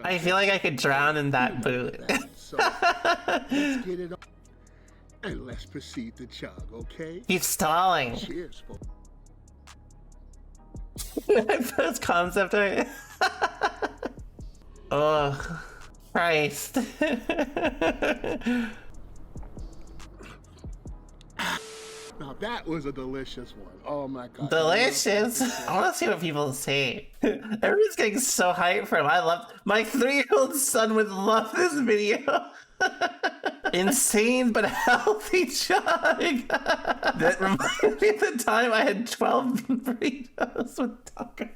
I feel like I could drown in that boot. So, let's get it on. And let's proceed to chug, okay? He's stalling. Cheers, folks. I post concept art. Oh, Christ. Now that was a delicious one. Oh my god. Delicious. I want to see what people say. Everyone's getting so hyped for him. I love my 3-year-old son would love this video. Insane but healthy chug. That reminds me of the time I had 12 burritos with Taco.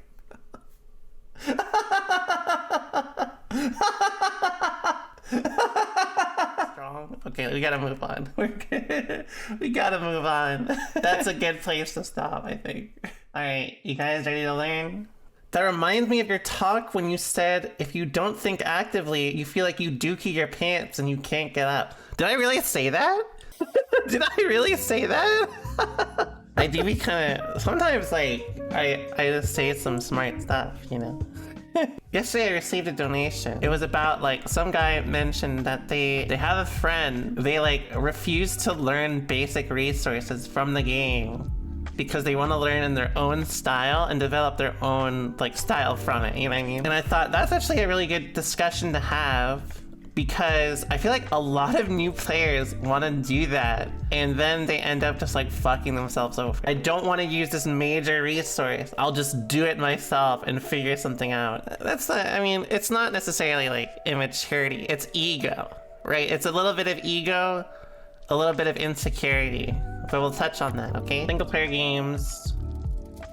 Strong. Okay, we gotta move on. We're good. We gotta move on. That's a good place to stop, I think. Alright, you guys ready to learn? That reminds me of your talk when you said if you don't think actively, you feel like you dookie your pants and you can't get up. Did I really say that? Did I really say that? I do be kind of, sometimes like, I just say some smart stuff, you know? Yesterday I received a donation. It was about like some guy mentioned that they have a friend. They like refuse to learn basic resources from the game because they want to learn in their own style and develop their own like style from it, you know what I mean? And I thought that's actually a really good discussion to have because I feel like a lot of new players want to do that and then they end up just like fucking themselves over. I don't want to use this major resource. I'll just do it myself and figure something out. That's not, I mean, it's not necessarily like immaturity, it's ego, right? It's a little bit of ego, a little bit of insecurity, but we'll touch on that, okay? Single player games,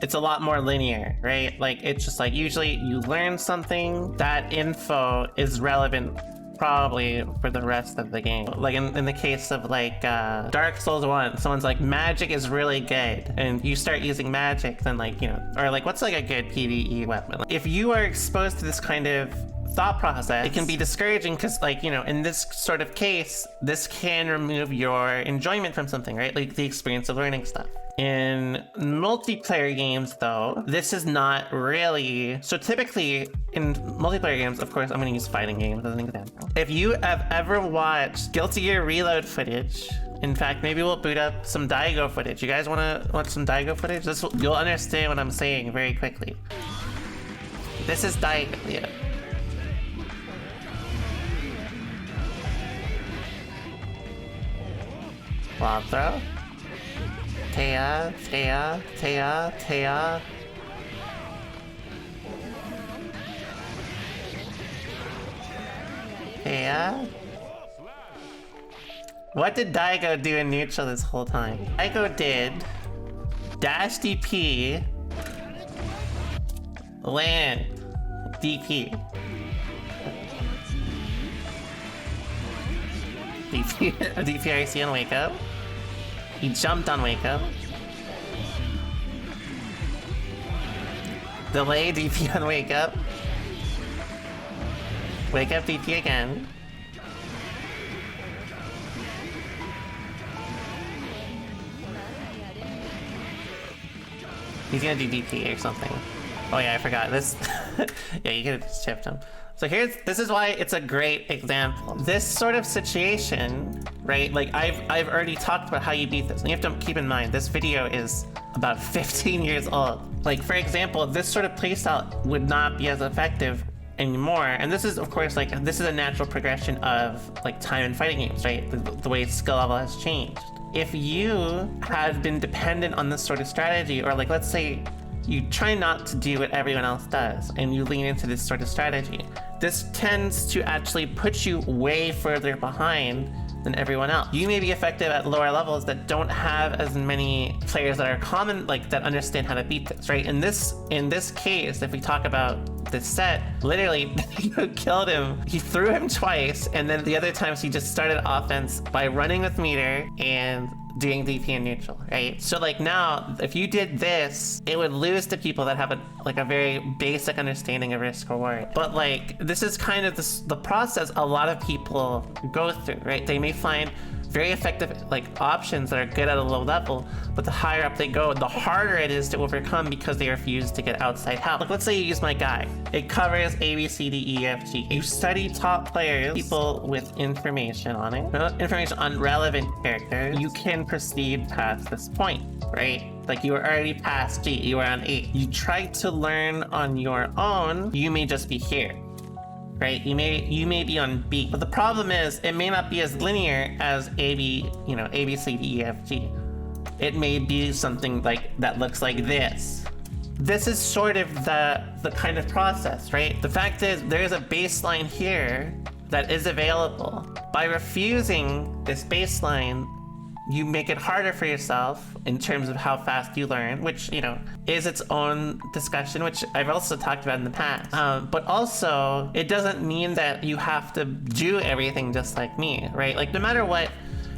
it's a lot more linear, right? Like it's just like usually you learn something, that info is relevant probably for the rest of the game. Like in the case of like Dark Souls 1, someone's like magic is really good and you start using magic, then like, you know, or like what's like a good PvE weapon? If you are exposed to this kind of thought process, it can be discouraging because like, you know, in this sort of case, this can remove your enjoyment from something, right? Like the experience of learning stuff. In multiplayer games though, this is not really, so typically in multiplayer games, of course, I'm gonna use fighting games as an example. If you have ever watched Guilty Gear Reload footage, in fact, maybe we'll boot up some Daigo footage. You guys wanna watch some Daigo footage? You'll understand what I'm saying very quickly. This is Daigo, yeah. Lob throw. Taya, Taya, Taya, Taya. Taya. What did Daigo do in neutral this whole time? Daigo did dash DP, land, DP. DP, DPRC on wake up. He jumped on wake up. Delay DP on wake up. Wake up DP again. He's gonna do DP or something. Oh yeah, I forgot this. Yeah, you could have just chipped him. So this is why it's a great example. This sort of situation, right? Like I've already talked about how you beat this. And you have to keep in mind, this video is about 15 years old. Like for example, this sort of playstyle would not be as effective anymore. And this is of course like, this is a natural progression of like time in fighting games, right? The way skill level has changed. If you had been dependent on this sort of strategy, or like let's say you try not to do what everyone else does and you lean into this sort of strategy, this tends to actually put you way further behind than everyone else. You may be effective at lower levels that don't have as many players that are common, like that understand how to beat this, right? In this case, if we talk about this set, literally you killed him. He threw him twice, and then the other times he just started offense by running with meter and doing DP in neutral, right? So like now, if you did this, it would lose to people that have a very basic understanding of risk reward. But like, this is kind of the process a lot of people go through, right? They may find very effective like options that are good at a low level, but the higher up they go, the harder it is to overcome because they refuse to get outside help. Like let's say you use my guide. It covers A, B, C, D, E, F, G. You study top players, people with information on it, information on relevant characters. You can proceed past this point, right? Like you were already past G, you were on 8. You try to learn on your own, you may just be here. Right? You may be on B. But the problem is it may not be as linear as A, B, A, B, C, D, E, F, G. It may be something like that looks like this. This is sort of the kind of process, right? The fact is there is a baseline here that is available. By refusing this baseline, you make it harder for yourself in terms of how fast you learn, which, is its own discussion, which I've also talked about in the past. But also, it doesn't mean that you have to do everything just like me, right? Like, no matter what,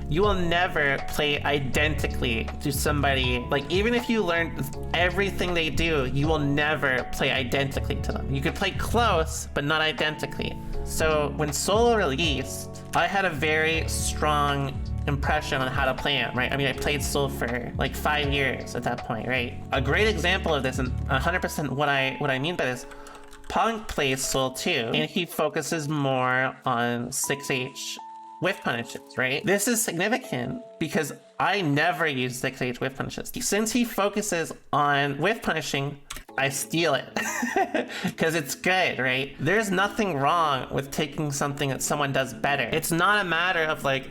you will never play identically to somebody. Like, even if you learn everything they do, you will never play identically to them. You could play close, but not identically. So when Solo released, I had a very strong impression on how to play him, right? I mean, I played Soul for like 5 years at that point, right? A great example of this, and 100% what I mean by this, Punk plays Soul too, and he focuses more on 6H whiff punishes, right? This is significant because I never use 6H whiff punishes. Since he focuses on whiff punishing, I steal it because it's good, right? There's nothing wrong with taking something that someone does better. It's not a matter of like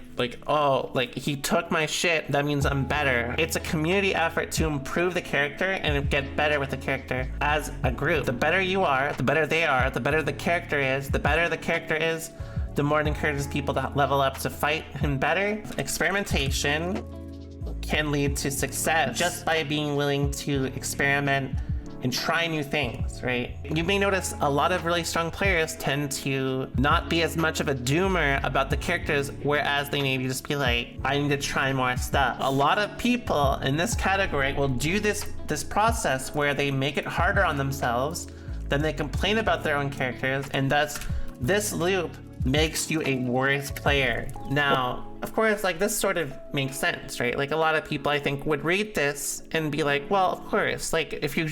he took my shit, that means I'm better. It's a community effort to improve the character and get better with the character as a group. The better you are, the better they are, the better the character is, the better the character is, the more it encourages people to level up to fight him better. Experimentation can lead to success just by being willing to experiment and try new things, right? You may notice a lot of really strong players tend to not be as much of a doomer about the characters, whereas they maybe just be like, I need to try more stuff. A lot of people in this category will do this process where they make it harder on themselves, then they complain about their own characters, and thus this loop makes you a worse player. Now, of course, like this sort of makes sense, right? Like a lot of people I think would read this and be like, well, of course, like if you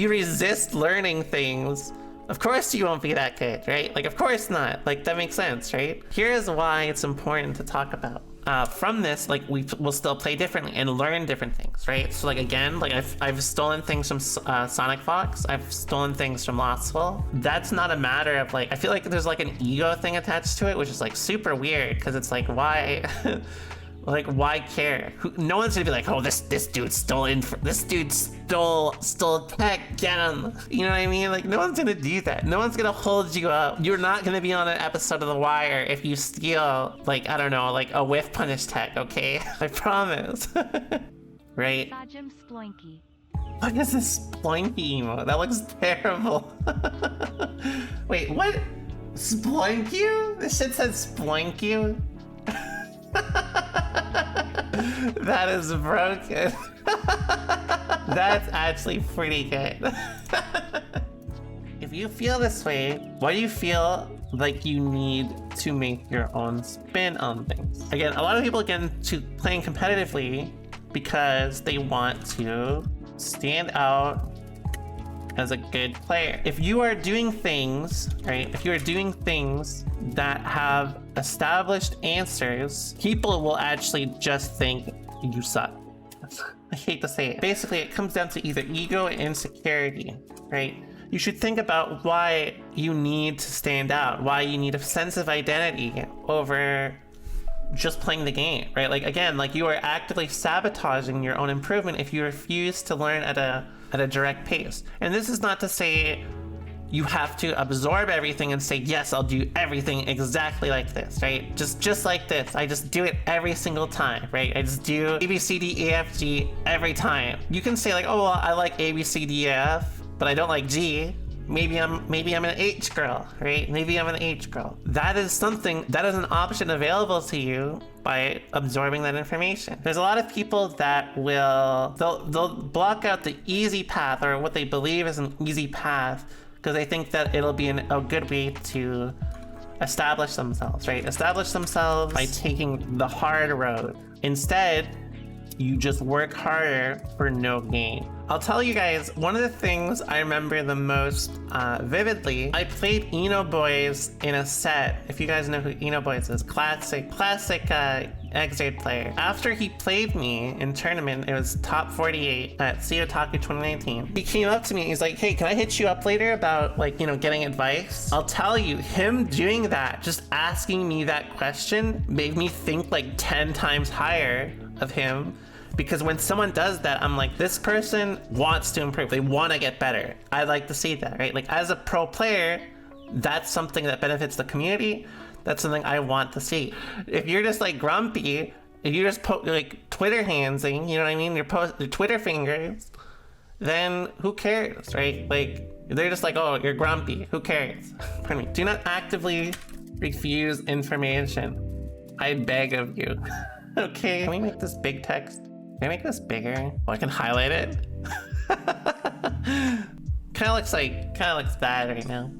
resist learning things, of course you won't be that good, right? Like, of course not. Like, that makes sense, right? Here's why it's important to talk about. From this, like, we will still play differently and learn different things, right? So, like, again, like, I've stolen things from Sonic Fox. I've stolen things from Lostful. That's not a matter of, like, I feel like there's, like, an ego thing attached to it, which is, like, super weird, because it's, like, why... Like, why care? No one's gonna be like, oh, this dude stole tech, get him. You know what I mean? Like, no one's gonna do that. No one's gonna hold you up. You're not gonna be on an episode of The Wire if you steal, like, I don't know, like a whiff punish tech, okay? I promise. Right? Sploinky. What is this Sploinky emote? That looks terrible. Wait, what? Sploink you? This shit says Sploink you? That is broken. That's actually pretty good. If you feel this way, why do you feel like you need to make your own spin on things? Again, a lot of people get into playing competitively because they want to stand out as a good player. If you are doing things, right? If you are doing things that have established answers, people will actually just think you suck. I hate to say it. Basically, it comes down to either ego or insecurity, right? You should think about why you need to stand out, why you need a sense of identity over just playing the game, right? Like, again, like you are actively sabotaging your own improvement if you refuse to learn at a direct pace. And this is not to say you have to absorb everything and say, yes, I'll do everything exactly like this, right? Just like this. I just do it every single time, right? I just do A, B, C, D, E, F, G every time. You can say like, oh, well, I like A, B, C, D, E, F, but I don't like G. Maybe I'm an H girl, right? Maybe I'm an H girl. That is something, that is an option available to you by absorbing that information. There's a lot of people that they'll block out the easy path, or what they believe is an easy path, because they think that it'll be a good way to establish themselves, right? Establish themselves by taking the hard road. Instead, you just work harder for no gain. I'll tell you guys, one of the things I remember the most vividly, I played Eno Boys in a set. If you guys know who Eno Boys is, classic X-Raid player. After he played me in tournament, it was top 48 at Otaku 2019. He came up to me, he's like, hey, can I hit you up later about like, you know, getting advice? I'll tell you, him doing that, just asking me that question made me think like 10 times higher of him. Because when someone does that, I'm like, this person wants to improve. They want to get better. I like to see that, right? Like as a pro player, that's something that benefits the community. That's something I want to see. If you're just like grumpy, if you just like Twitter handsing, you know what I mean? Your Twitter fingers, then who cares, right? Like they're just like, oh, you're grumpy. Who cares? Pardon me. Do not actively refuse information. I beg of you. Okay. Can we make this big text? Can I make this bigger? Oh, I can highlight it. Kind of looks bad right now.